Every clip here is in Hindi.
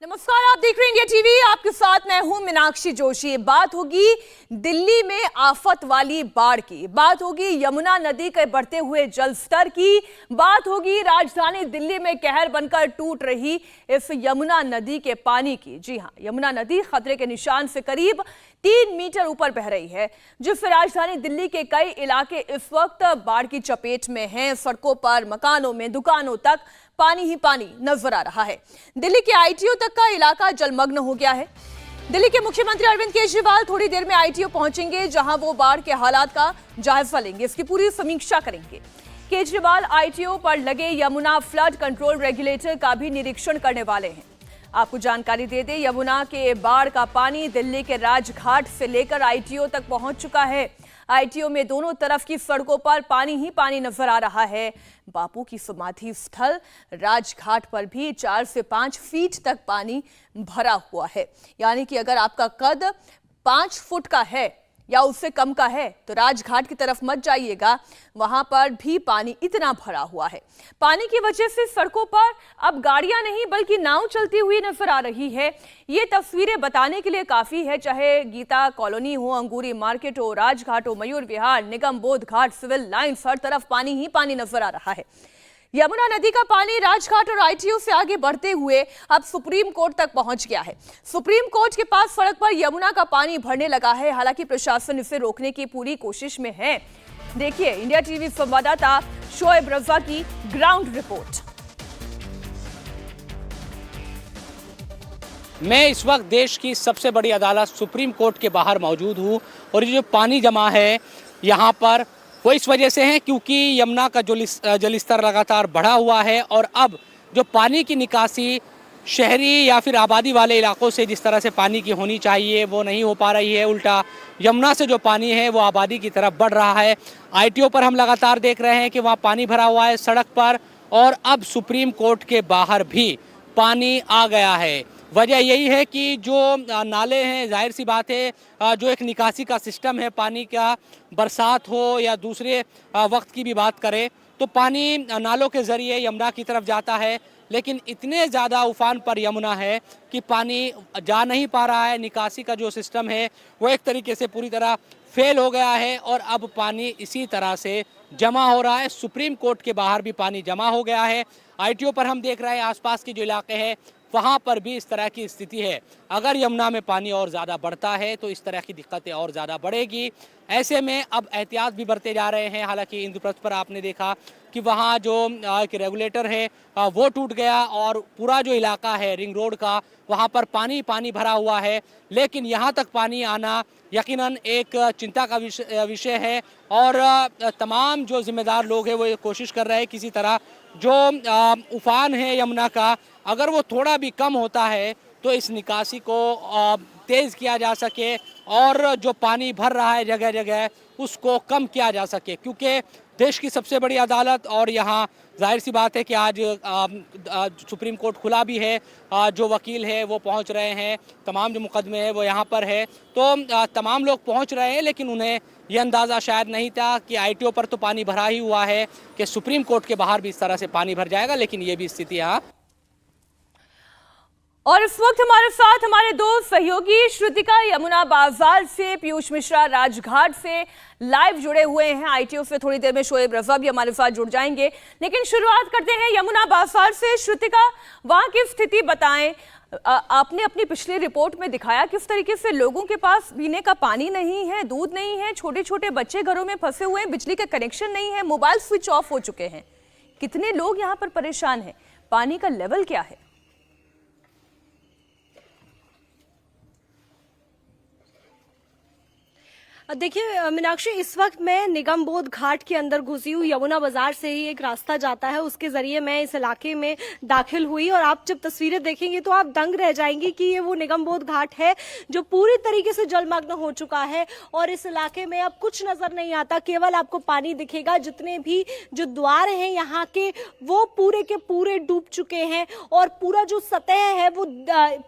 नमस्कार, आप देख रहे हैं इंडिया टीवी। आपके साथ मैं हूं मीनाक्षी जोशी। बात होगी दिल्ली में आफत वाली बाढ़ की, बात होगी यमुना नदी के बढ़ते हुए जल स्तर की, बात होगी राजधानी दिल्ली में कहर बनकर टूट रही इस यमुना नदी के पानी की। जी हां, यमुना नदी खतरे के निशान से करीब 3 मीटर ऊपर बह रही है, जिससे राजधानी दिल्ली के कई इलाके इस वक्त बाढ़ की चपेट में हैं। सड़कों पर, मकानों में, दुकानों तक पानी ही पानी नजर आ रहा है। दिल्ली के आईटीओ तक का इलाका जलमग्न हो गया है। दिल्ली के मुख्यमंत्री अरविंद केजरीवाल थोड़ी देर में आईटीओ पहुंचेंगे, जहां वो बाढ़ के हालात का जायजा लेंगे, इसकी पूरी समीक्षा करेंगे। केजरीवाल आईटीओ पर लगे यमुना फ्लड कंट्रोल रेगुलेटर का भी निरीक्षण करने वाले हैं। आपको जानकारी दे दें, यमुना के बाढ़ का पानी दिल्ली के राजघाट से लेकर आईटीओ तक पहुंच चुका है। आईटीओ में दोनों तरफ की सड़कों पर पानी ही पानी नजर आ रहा है। बापू की समाधि स्थल राजघाट पर भी 4 से 5 फीट तक पानी भरा हुआ है। यानी कि अगर आपका कद 5 फुट का है या उससे कम का है तो राजघाट की तरफ मत जाइएगा, वहां पर भी पानी इतना भरा हुआ है। पानी की वजह से सड़कों पर अब गाड़ियां नहीं बल्कि नाव चलती हुई नजर आ रही है। ये तस्वीरें बताने के लिए काफी है, चाहे गीता कॉलोनी हो, अंगूरी मार्केट हो, राजघाट हो, मयूर विहार, निगम बोध घाट, सिविल लाइन्स, हर तरफ पानी ही पानी नजर आ रहा है। यमुना नदी का पानी राजघाट और आईटीओ से आगे बढ़ते हुए अब सुप्रीम कोर्ट तक पहुंच गया है। सुप्रीम कोर्ट के पास सड़क पर यमुना का पानी भरने लगा है। हालांकि प्रशासन इसे रोकने की पूरी कोशिश में है। देखिए इंडिया टीवी संवाददाता शोएब रजा की ग्राउंड रिपोर्ट। मैं इस वक्त देश की सबसे बड़ी अदालत सुप्रीम कोर्ट के बाहर मौजूद हूं और ये जो पानी जमा है यहाँ पर वो इस वजह से है क्योंकि यमुना का जल स्तर लगातार बढ़ा हुआ है और अब जो पानी की निकासी शहरी या फिर आबादी वाले इलाकों से जिस तरह से पानी की होनी चाहिए वो नहीं हो पा रही है। उल्टा यमुना से जो पानी है वो आबादी की तरफ बढ़ रहा है। आईटीओ पर हम लगातार देख रहे हैं कि वहाँ पानी भरा हुआ है सड़क पर, और अब सुप्रीम कोर्ट के बाहर भी पानी आ गया है। वजह यही है कि जो नाले हैं, जाहिर सी बात है, जो एक निकासी का सिस्टम है पानी का, बरसात हो या दूसरे वक्त की भी बात करें तो पानी नालों के ज़रिए यमुना की तरफ जाता है, लेकिन इतने ज़्यादा उफान पर यमुना है कि पानी जा नहीं पा रहा है। निकासी का जो सिस्टम है वो एक तरीके से पूरी तरह फेल हो गया है और अब पानी इसी तरह से जमा हो रहा है। सुप्रीम कोर्ट के बाहर भी पानी जमा हो गया है। आईटीओ पर हम देख रहे हैं आसपास के जो इलाके हैं वहाँ पर भी इस तरह की स्थिति है। अगर यमुना में पानी और ज़्यादा बढ़ता है तो इस तरह की दिक्कतें और ज़्यादा बढ़ेगी। ऐसे में अब एहतियात भी बरते जा रहे हैं। हालांकि इंद्रप्रस्थ पर आपने देखा कि वहाँ जो एक रेगुलेटर है वो टूट गया और पूरा जो इलाका है रिंग रोड का वहाँ पर पानी पानी भरा हुआ है, लेकिन यहाँ तक पानी आना यकीनन एक चिंता का विषय है और तमाम जो जिम्मेदार लोग हैं वो ये कोशिश कर रहे हैं किसी तरह जो उफान है यमुना का, अगर वो थोड़ा भी कम होता है तो इस निकासी को तेज़ किया जा सके और जो पानी भर रहा है जगह जगह उसको कम किया जा सके। क्योंकि देश की सबसे बड़ी अदालत और यहाँ जाहिर सी बात है कि आज सुप्रीम कोर्ट खुला भी है, जो वकील है वो पहुँच रहे हैं, तमाम जो मुकदमे हैं वो यहाँ पर है, तो तमाम लोग पहुँच रहे हैं। लेकिन उन्हें ये अंदाज़ा शायद नहीं था कि आईटीओ पर तो पानी भरा ही हुआ है कि सुप्रीम कोर्ट के बाहर भी इस तरह से पानी भर जाएगा, लेकिन ये भी स्थिति यहाँ। और इस वक्त हमारे साथ हमारे दो सहयोगी श्रुतिका यमुना बाजार से, पीयूष मिश्रा राजघाट से लाइव जुड़े हुए हैं। आईटीओ से थोड़ी देर में शोएब रजा भी हमारे साथ जुड़ जाएंगे, लेकिन शुरुआत करते हैं यमुना बाजार से। श्रुतिका, वहां की स्थिति बताएं। आपने अपनी पिछली रिपोर्ट में दिखाया किस तरीके से लोगों के पास पीने का पानी नहीं है, दूध नहीं है, छोटे छोटे बच्चे घरों में फंसे हुए हैं, बिजली का कनेक्शन नहीं है, मोबाइल स्विच ऑफ हो चुके हैं। कितने लोग यहाँ पर परेशान हैं, पानी का लेवल क्या है? देखिए मीनाक्षी, इस वक्त मैं निगम बोध घाट के अंदर घुसी हूँ। यमुना बाजार से ही एक रास्ता जाता है, उसके जरिए मैं इस इलाके में दाखिल हुई और आप जब तस्वीरें देखेंगे तो आप दंग रह जाएंगी कि ये वो निगम बोध घाट है जो पूरी तरीके से जलमग्न हो चुका है और इस इलाके में अब कुछ नजर नहीं आता, केवल आपको पानी दिखेगा। जितने भी जो द्वार हैं यहाँ के वो पूरे के पूरे डूब चुके हैं और पूरा जो सतह है वो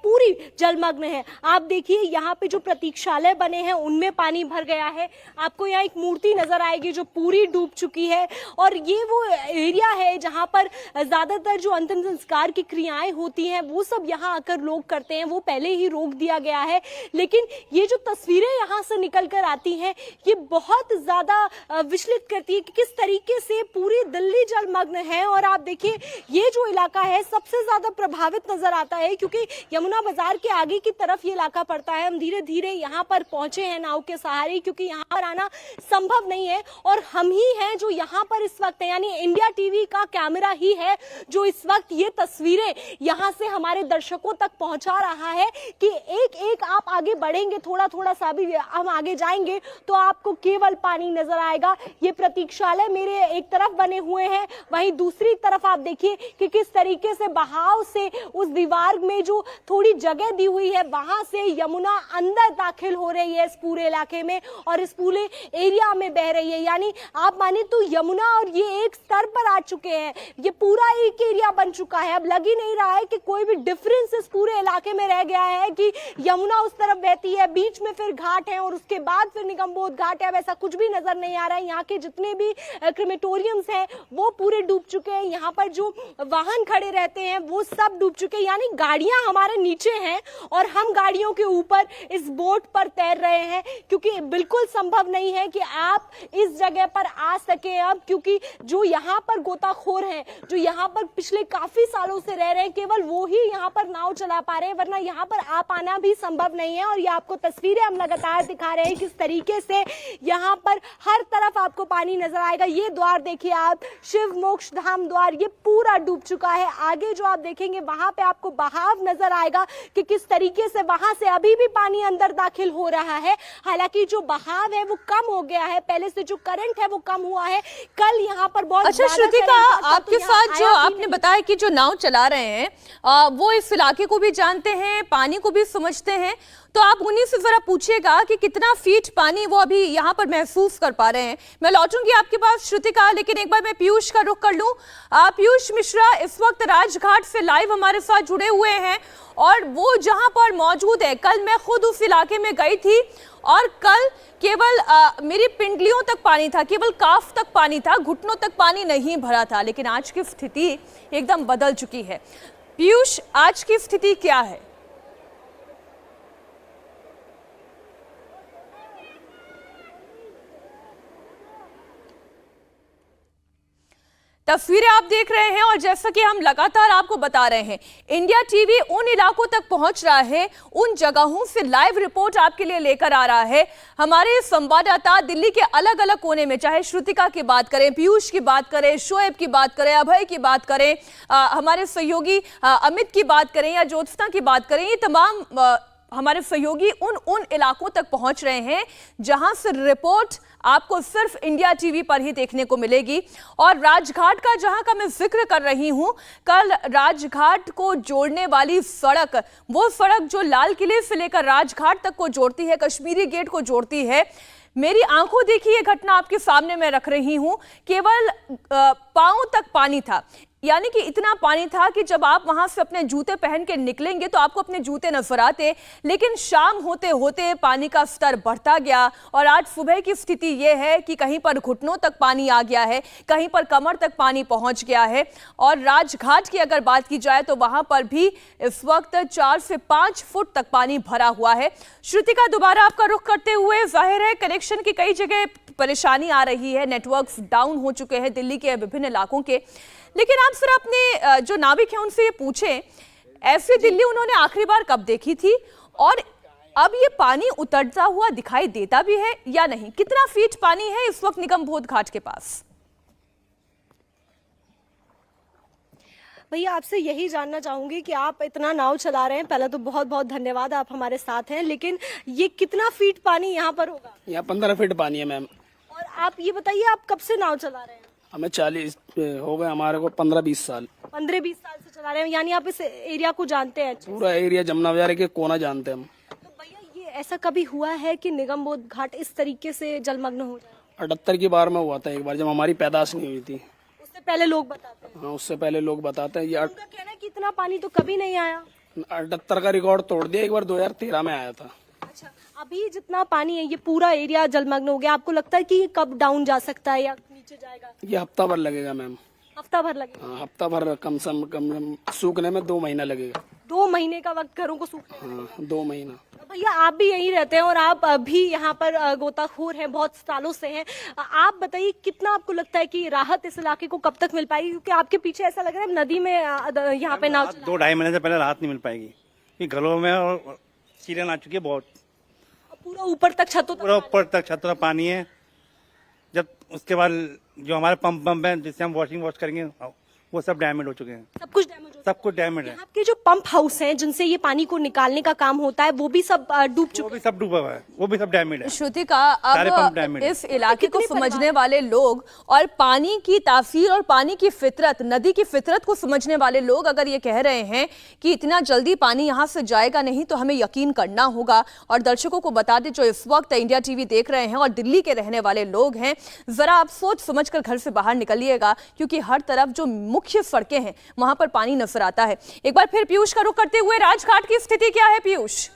पूरी जलमग्न है। आप देखिए यहाँ पे जो प्रतीक्षालय बने हैं उनमें पानी भर गया है। आपको यहाँ एक मूर्ति नजर आएगी जो पूरी डूब चुकी है, और ये वो एरिया है जहाँ पर ज्यादातर जो अंतिम संस्कार की क्रियाएं होती हैं वो सब यहाँ आकर लोग करते हैं, वो पहले ही रोक दिया गया है। लेकिन ये जो तस्वीरें यहाँ से निकल कर आती हैं ये बहुत ज्यादा विचलित करती है कि किस तरीके से पूरी दिल्ली जलमग्न है। और आप देखिए ये जो इलाका है सबसे ज्यादा प्रभावित नजर आता है, क्योंकि यमुना बाजार के आगे की तरफ ये इलाका पड़ता है। हम धीरे धीरे यहाँ पर पहुंचे हैं नाव के सहारे, क्योंकि यहाँ पर आना संभव नहीं है, और हम ही हैं जो यहाँ पर इस वक्त, यानी इंडिया टीवी का कैमरा ही है जो इस वक्त ये तस्वीरें यहाँ से हमारे दर्शकों तक पहुंचा रहा है कि एक एक आप आगे बढ़ेंगे, थोड़ा थोड़ा सा भी हम आगे जाएंगे तो आपको केवल पानी नजर आएगा। ये प्रतीक्षालय मेरे एक तरफ बने हुए हैं, वहीं दूसरी तरफ आप देखिए कि किस तरीके से बहाव से उस दीवार में जो थोड़ी जगह दी हुई है वहां से यमुना अंदर दाखिल हो रही है इस पूरे इलाके में और इस पूरे एरिया में बह रही है। यानी आप माने तो यमुना और ये एक स्तर पर आ चुके हैं, ये पूरा एक एरिया बन चुका है। अब लग ही नहीं रहा है कि कोई भी डिफरेंस इस पूरे इलाके में रह गया है कि यमुना उस तरफ बहती है, बीच में फिर घाट है और उसके बाद फिर निगमबोध घाट है, वैसा कुछ भी नजर नहीं आ रहा है। यहाँ के जितने भी क्रेमेटोरियम्स हैं वो पूरे डूब चुके हैं, यहाँ पर जो वाहन खड़े रहते हैं वो सब डूब चुके हैं। यानी गाड़ियां हमारे नीचे हैं और हम गाड़ियों के ऊपर इस बोट पर तैर रहे हैं, क्योंकि बिल्कुल संभव नहीं है कि आप इस जगह पर आ सके अब, क्योंकि जो यहाँ पर गोताखोर हैं, जो यहाँ पर पिछले काफी सालों से रह रहे हैं, केवल वो ही यहाँ पर नाव चला पा रहे हैं, वरना यहाँ पर आ पाना भी संभव नहीं है। और ये आपको तस्वीरें हम लगातार दिखा रहे हैं किस तरीके से यहाँ पर हर तरफ आपको पानी नजर आएगा। ये द्वार देखिए आप, शिव मोक्ष धाम द्वार, ये पूरा डूब चुका है। आगे जो आप देखेंगे वहां पे आपको बहाव नजर आएगा कि किस तरीके से वहां से अभी भी पानी अंदर दाखिल हो रहा है। हालांकि जो बहाव है वो कम हो गया है, पहले से जो करंट है वो कम हुआ है। कल यहाँ पर बहुत अच्छा श्रुतिका, आपके साथ जो आपने बताया कि जो नाव चला रहे हैं वो इस इलाके को भी जानते हैं, पानी को भी समझते हैं, तो आप उन्हीं से जरा पूछिएगा कि कितना फीट पानी वो अभी यहाँ पर महसूस कर पा रहे हैं। मैं लौटूंगी आपके पास श्रुतिका, लेकिन एक बार मैं पीयूष का रुख कर लूं। पीयूष मिश्रा इस वक्त राजघाट से लाइव हमारे साथ जुड़े हुए हैं और वो जहां पर मौजूद है, कल मैं खुद उस इलाके में गई थी और कल केवल मेरी पिंडलियों तक पानी था, केवल काफ तक पानी था, घुटनों तक पानी नहीं भरा था। लेकिन आज की स्थिति एकदम बदल चुकी है। पीयूष, आज की स्थिति क्या है? तस्वीरें आप देख रहे हैं और जैसा कि हम लगातार आपको बता रहे हैं, इंडिया टीवी उन इलाकों तक पहुंच रहा है, उन जगहों से लाइव रिपोर्ट आपके लिए लेकर आ रहा है। हमारे संवाददाता दिल्ली के अलग अलग कोने में, चाहे श्रुतिका की बात करें, पीयूष की बात करें, शोएब की बात करें, अभय की बात करें, हमारे सहयोगी अमित की बात करें या ज्योत्सना की बात करें, ये तमाम हमारे सहयोगी उन इलाकों तक पहुंच रहे हैं जहां से रिपोर्ट आपको सिर्फ इंडिया टीवी पर ही देखने को मिलेगी। और राजघाट का जहां का मैं जिक्र कर रही हूं, कल राजघाट को जोड़ने वाली सड़क, वो सड़क जो लाल किले से लेकर राजघाट तक को जोड़ती है, कश्मीरी गेट को जोड़ती है, मेरी आंखों देखी ये घटना आपके सामने मैं रख रही हूं, केवल पांव तक पानी था। यानी कि इतना पानी था कि जब आप वहां से अपने जूते पहन के निकलेंगे तो आपको अपने जूते नजर आते। लेकिन शाम होते होते पानी का स्तर बढ़ता गया और आज सुबह की स्थिति यह है कि कहीं पर घुटनों तक पानी आ गया है, कहीं पर कमर तक पानी पहुंच गया है। और राजघाट की अगर बात की जाए तो वहां पर भी इस वक्त 4 से 5 फुट तक पानी भरा हुआ है। श्रुतिका, दोबारा आपका रुख करते हुए, जाहिर है कनेक्शन की कई जगह परेशानी आ रही है, नेटवर्क्स डाउन हो चुके हैं दिल्ली के विभिन्न इलाकों के, लेकिन आप सिर्फ अपने जो नाविक हैं उनसे ये पूछें, ऐसी दिल्ली उन्होंने आखिरी बार कब देखी थी और अब ये पानी उतरता हुआ दिखाई देता भी है या नहीं? कितना फीट पानी है इस वक्त निगमबोध घाट के पास? भैया, आपसे यही जानना चाहूंगी कि आप इतना नाव चला रहे हैं, पहले तो बहुत बहुत धन्यवाद, आप हमारे साथ हैं, लेकिन ये कितना फीट पानी यहाँ पर होगा? यहाँ 15 फीट पानी है मैम। और आप ये बताइए, आप कब से नाव चला रहे हैं? हमें 40 हो गए, हमारे को 15-20 साल। 15-20 साल से चला रहे हैं, यानी आप इस एरिया को जानते हैं? पूरा एरिया जमुना बाजार के कोना जानते हैं हम। तो भैया, ये ऐसा कभी हुआ है कि निगमबोध घाट इस तरीके से जलमग्न हो जाए? 78 की बार में हुआ था एक बार, जब हमारी पैदाश नहीं हुई थी। उससे पहले लोग बताते हैं? हाँ, उससे पहले लोग बताते हैं। ये उनका कहना है कि इतना पानी तो कभी नहीं आया। 78 का रिकॉर्ड तोड़ दिया, एक बार 2013 में आया था। अच्छा, अभी जितना पानी है ये पूरा एरिया जलमग्न हो गया, आपको लगता है कि ये कब डाउन जा सकता है या नीचे जाएगा? ये हफ्ता भर लगेगा मैम। हफ्ता भर लगेगा? हाँ, हफ्ता भर कम से कम सूखने में 2 महीना लगेगा। 2 महीने का वक्त घरों को सूखने में? हाँ, 2 महीना। भैया आप भी यहीं रहते हैं और आप भी यहाँ पर गोताखोर हैं, बहुत सालों से हैं। आप बताइए कितना आपको लगता है कि राहत इस इलाके को कब तक मिल पाएगी, क्योंकि आपके पीछे ऐसा लग रहा है नदी में यहाँ पे नाव चला 2-2.5 महीने से पहले राहत नहीं मिल पाएगी, कि घरों में और कीड़े आ चुकी है बहुत। पूरा ऊपर तक छतों तक पूरा ऊपर तक छत तक पानी है। जब उसके बाद जो हमारे पंप है जिससे हम वॉश करेंगे वो सब डैमेज हो चुके हैं। सब कुछ डैमेज हो चुका सब कुछ डैमेज है। आपके जो पंप हाउस हैं जिनसे ये पानी को निकालने का काम होता है वो भी सब डूब वो चुके भी सब डूबा हुआ है, वो भी सब डैमेज है। श्रुतिका, सारे पंप अब डैमेज हैं। इस इलाके को कितने समझने वाले लोग और पानी की तासीर और पानी की फितरत, नदी की फितरत को समझने वाले लोग अगर ये कह रहे हैं कि इतना जल्दी पानी यहाँ से जाएगा नहीं, तो हमें यकीन करना होगा। और दर्शकों को बता दें जो इस वक्त इंडिया टीवी देख रहे हैं और दिल्ली के रहने वाले लोग हैं, जरा आप सोच समझकर घर से बाहर निकलिएगा, क्योंकि हर तरफ जो मुख्य सड़कें हैं वहां पर पानी नजर आता है। एक बार फिर पीयूष का रुख करते हुए राजघाट की स्थिति क्या है पीयूष?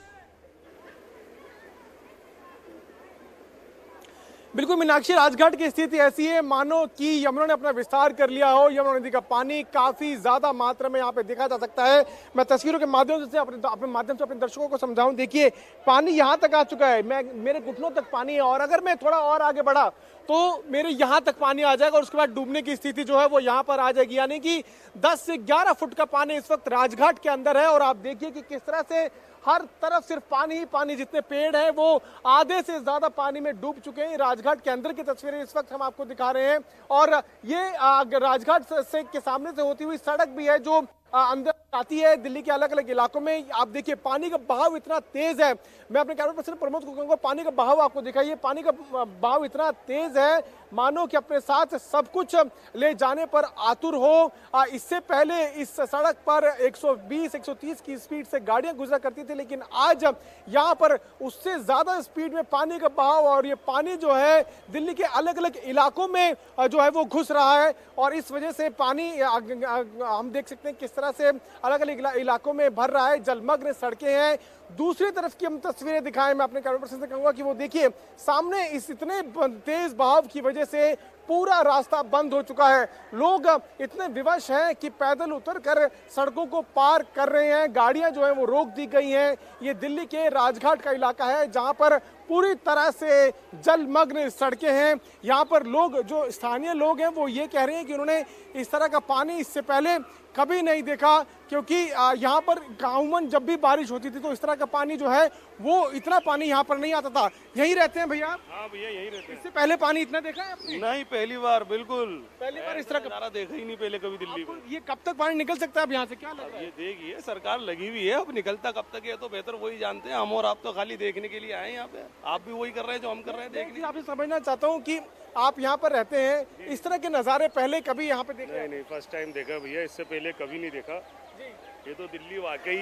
बिल्कुल मीनाक्षी, राजघाट की स्थिति ऐसी है मानो कि यमुना ने अपना विस्तार कर लिया हो। यमुना नदी का पानी काफी ज्यादा मात्रा में यहाँ पे देखा जा सकता है। मैं तस्वीरों के माध्यम से अपने माध्यम से अपने दर्शकों को समझाऊं। देखिए पानी यहाँ तक आ चुका है, मेरे घुटनों तक पानी है, और अगर मैं थोड़ा और आगे बढ़ा तो मेरे यहाँ तक पानी आ जाएगा और उसके बाद डूबने की स्थिति जो है वो यहाँ पर आ जाएगी। यानी कि 10 से 11 फुट का पानी इस वक्त राजघाट के अंदर है। और आप देखिए कि किस तरह से हर तरफ सिर्फ पानी ही पानी, जितने पेड़ हैं वो आधे से ज्यादा पानी में डूब चुके हैं। राजघाट के अंदर की तस्वीरें इस वक्त हम आपको दिखा रहे हैं। और ये राजघाट से के सामने से होती हुई सड़क भी है जो अंदर आती है दिल्ली के अलग अलग इलाकों में। आप देखिए पानी का बहाव इतना तेज है, मैं अपने कैमरा पर्सन प्रमोद को कहूंगा पानी का बहाव आपको दिखाइए। पानी का बहाव इतना तेज है मानो कि अपने साथ सब कुछ ले जाने पर आतुर हो। इससे पहले इस सड़क पर 120-130 की स्पीड से गाड़ियां गुजरा करती थी, लेकिन आज यहाँ पर उससे ज्यादा स्पीड में पानी का बहाव, और ये पानी जो है दिल्ली के अलग अलग इलाकों में जो है वो घुस रहा है। और इस वजह से पानी हम देख सकते हैं किस तरह से अलग अलग इलाकों में भर रहा है, जलमग्न सड़कें हैं। दूसरी तरफ की हम तस्वीरें दिखाएं, मैं अपने कैमरा पर्सन से कहूंगा कि वो देखिए सामने इस इतने तेज बहाव की वजह से पूरा रास्ता बंद हो चुका है। लोग इतने विवश हैं कि पैदल उतर कर सड़कों को पार कर रहे हैं, गाड़ियां जो हैं वो रोक दी गई हैं। ये दिल्ली के राजघाट का इलाका है जहां पर पूरी तरह से जलमग्न सड़कें हैं। यहाँ पर लोग, जो स्थानीय लोग हैं, वो ये कह रहे हैं कि उन्होंने इस तरह का पानी इससे पहले कभी नहीं देखा, क्योंकि यहाँ पर अमूमन जब भी बारिश होती थी तो इस तरह का पानी जो है वो इतना पानी यहाँ पर नहीं आता था। यहीं रहते हैं भैया? हाँ भैया यही रहते हैं। इससे पहले पानी इतना देखा है आपने? नहीं, पहली बार, बिल्कुल पहली बार इस तरह का नजारा देखा ही नहीं पहले कभी दिल्ली में। ये कब तक पानी निकल सकता है अब यहाँ से, क्या लगता है? ये देखिए सरकार लगी हुई है, अब निकलता कब तक है तो बेहतर वही जानते हैं। हम और आप तो खाली देखने के लिए आए हैं यहाँ पे, आप भी वही कर रहे हैं जो हम कर रहे हैं, देखने। आपसे समझना चाहता हूँ कि आप यहाँ पर रहते हैं, इस तरह के नज़ारे पहले कभी यहाँ पे देखे? नहीं, फर्स्ट टाइम देखा भैया, इससे पहले कभी नहीं देखा। ये तो दिल्ली वाकई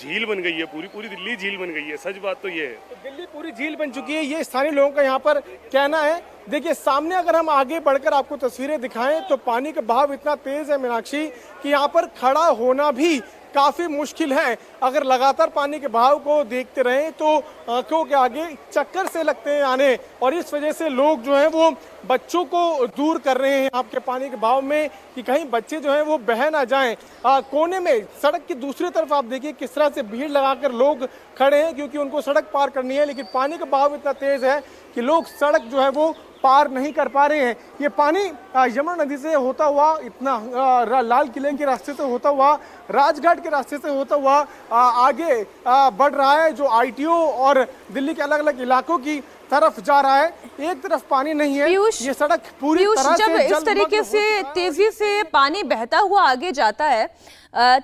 झील बन गई है, पूरी पूरी दिल्ली झील बन गई है, सच बात तो ये है। तो दिल्ली पूरी झील बन चुकी है, ये स्थानीय लोगों का यहाँ पर कहना है। देखिए सामने अगर हम आगे बढ़कर आपको तस्वीरें दिखाएं तो पानी का बहाव इतना तेज है मीनाक्षी कि यहाँ पर खड़ा होना भी काफी मुश्किल है। अगर लगातार पानी के बहाव को देखते रहें तो आंखों के आगे चक्कर से लगते हैं आने, और इस वजह से लोग जो हैं वो बच्चों को दूर कर रहे हैं आपके पानी के बहाव में कि कहीं बच्चे जो हैं वो बह ना जाएं। कोने में सड़क की दूसरी तरफ आप देखिए किस तरह से भीड़ लगाकर लोग खड़े हैं, क्योंकि उनको सड़क पार करनी है, लेकिन पानी का बहाव इतना तेज है कि लोग सड़क जो है वो पार नहीं कर पा रहे हैं। ये पानी यमुना नदी से होता हुआ इतना लाल किले के रास्ते से होता हुआ, राजघाट के रास्ते से होता हुआ आगे बढ़ रहा है, जो ITO और दिल्ली के अलग अलग इलाकों की तरफ जा रहा है। एक तरफ पानी नहीं है, ये सड़क पूरी तरह जब से इस तरीके से तेजी से पानी बहता हुआ आगे जाता है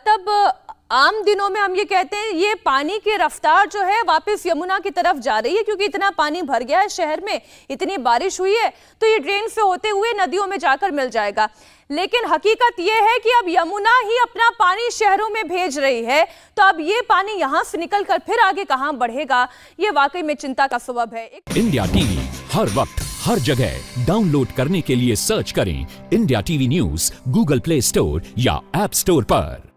तब आम दिनों में हम ये कहते हैं ये पानी की रफ्तार जो है वापस यमुना की तरफ जा रही है, क्योंकि इतना पानी भर गया है शहर में, इतनी बारिश हुई है, तो ये ड्रेन से होते हुए नदियों में जाकर मिल जाएगा। लेकिन हकीकत ये है कि अब यमुना ही अपना पानी शहरों में भेज रही है, तो अब ये पानी यहां से निकलकर फिर आगे कहां बढ़ेगा, ये वाकई में चिंता का सबब है। इंडिया टीवी हर वक्त हर जगह डाउनलोड करने के लिए सर्च करें India TV news Google play store या ऐप स्टोर पर।